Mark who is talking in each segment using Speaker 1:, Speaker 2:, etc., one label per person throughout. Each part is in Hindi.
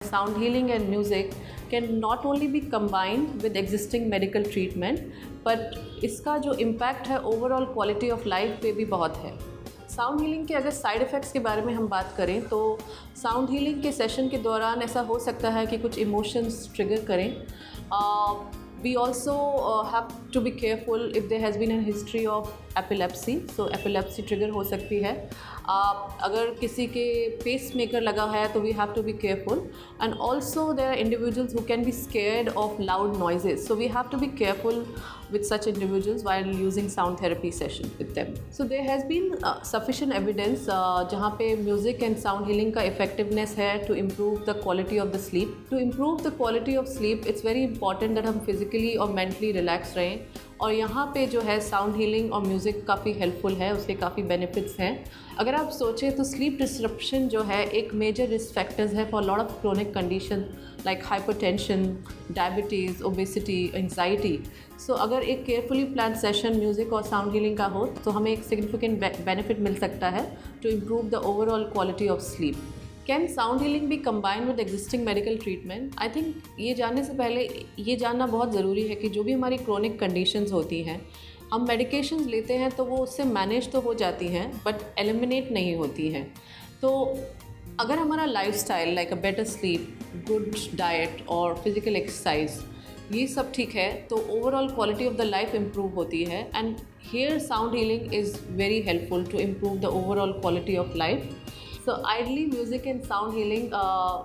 Speaker 1: Sound healing and music can not only be combined with existing medical treatment, but इसका जो impact है overall quality of life पे भी बहुत है। साउंड हीलिंग के अगर साइड इफ़ेक्ट्स के बारे में हम बात करें तो साउंड हीलिंग के सेशन के दौरान ऐसा हो सकता है कि कुछ इमोशंस ट्रिगर करें। We also have to be careful if there has been a history of epilepsy, so epilepsy trigger हो सकती है। अगर किसी के pacemaker लगा है तो we have to be careful, and also there are individuals who can be scared of loud noises, so we have to be careful with such individuals while using sound therapy session with them. So there has been sufficient evidence जहाँ पे music and sound healing का effectiveness है to improve the quality of the sleep. To improve the quality of sleep, it's very important that हम physically और mentally relax रहें, और यहाँ पे जो है साउंड हीलिंग और म्यूज़िक काफ़ी हेल्पफुल है, उसके काफ़ी बेनिफिट्स हैं। अगर आप सोचें तो स्लीप डिसरप्शन जो है एक मेजर रिस्क फैक्टर्स है for lot of chronic condition like hypertension, diabetes, obesity, anxiety. So अगर एक केयरफुली प्लान सेशन म्यूज़िक और साउंड हीलिंग का हो तो हमें एक सिग्निफिकेंट बेनिफिट मिल सकता है to improve the overall quality of sleep. Can sound healing भी combined with existing medical treatment? I think ये जानने से पहले ये जानना बहुत ज़रूरी है कि जो भी हमारी क्रोनिक कंडीशंस होती हैं, हम मेडिकेशंस लेते हैं तो वो उससे मैनेज तो हो जाती हैं बट एलिमिनेट नहीं होती हैं। तो अगर हमारा lifestyle like a better sleep, good diet और फिज़िकल एक्सरसाइज ये सब ठीक है तो overall quality of the life improve होती है, and here sound healing is very helpful to improve the overall quality of life. So ideally, music and sound healing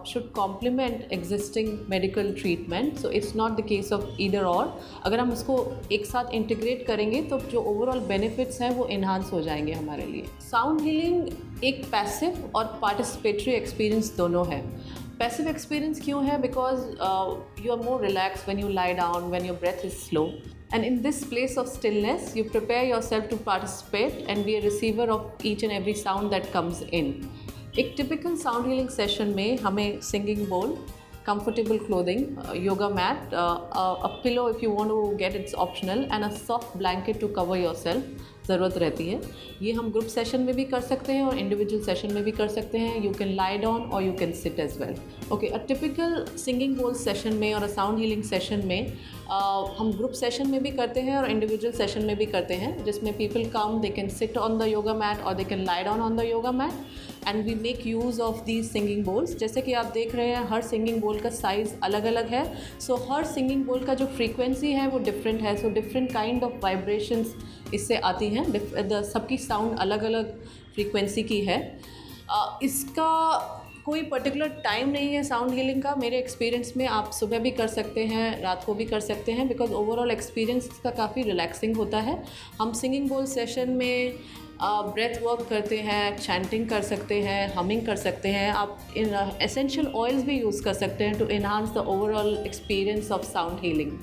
Speaker 1: should complement existing medical treatment. So it's not the case of either or. अगर हम उसको एक साथ इंटीग्रेट करेंगे तो जो ओवरऑल बेनिफिट्स हैं वो इन्हांस हो जाएंगे हमारे लिए। साउंड हीलिंग एक पैसिव और पार्टिसिपेटरी एक्सपीरियंस दोनों है। पैसिव एक्सपीरियंस क्यों है? Because you are more relax when you lie down, when your breath is slow, and in this place of stillness you prepare yourself to participate and be a receiver of each and every sound that comes in. एक टिपिकल साउंड हीलिंग सेशन में हमें सिंगिंग बोल, comfortable clothing, yoga mat, a pillow if you want to get it's optional, and a soft blanket to cover yourself ज़रूरत रहती है। ये हम ग्रुप सेशन में भी कर सकते हैं और इंडिविजुअल सेशन में भी कर सकते हैं। यू कैन लाई डाउन और you can sit as well. Okay, a typical singing bowl session में और अ साउंड हीलिंग सेशन में हम ग्रुप सेशन में भी करते हैं और इंडिविजुअल सेशन में भी करते हैं, जिसमें people come, they can sit on the yoga mat और they can lie down on the yoga mat, and we make use of these singing bowls. जैसे कि आप देख रहे हैं हर सिंगिंग बोल का साइज़ अलग अलग है, सो हर सिंगिंग बोल का जो फ्रीक्वेंसी है वो डिफरेंट है, so different kind of vibrations इससे आती हैं। सबकी साउंड अलग अलग फ्रीक्वेंसी की है। इसका कोई पर्टिकुलर टाइम नहीं है साउंड हीलिंग का। मेरे एक्सपीरियंस में आप सुबह भी कर सकते हैं, रात को भी कर सकते हैं, बिकॉज ओवरऑल एक्सपीरियंस इसका काफ़ी रिलैक्सिंग होता है। हम सिंगिंग बोल सेशन में ब्रेथ वर्क करते हैं, चैंटिंग कर सकते हैं, हमिंग कर सकते हैं। आप इन एसेंशियल ऑयल्स भी यूज़ कर सकते हैं to enhance the overall experience of sound healing.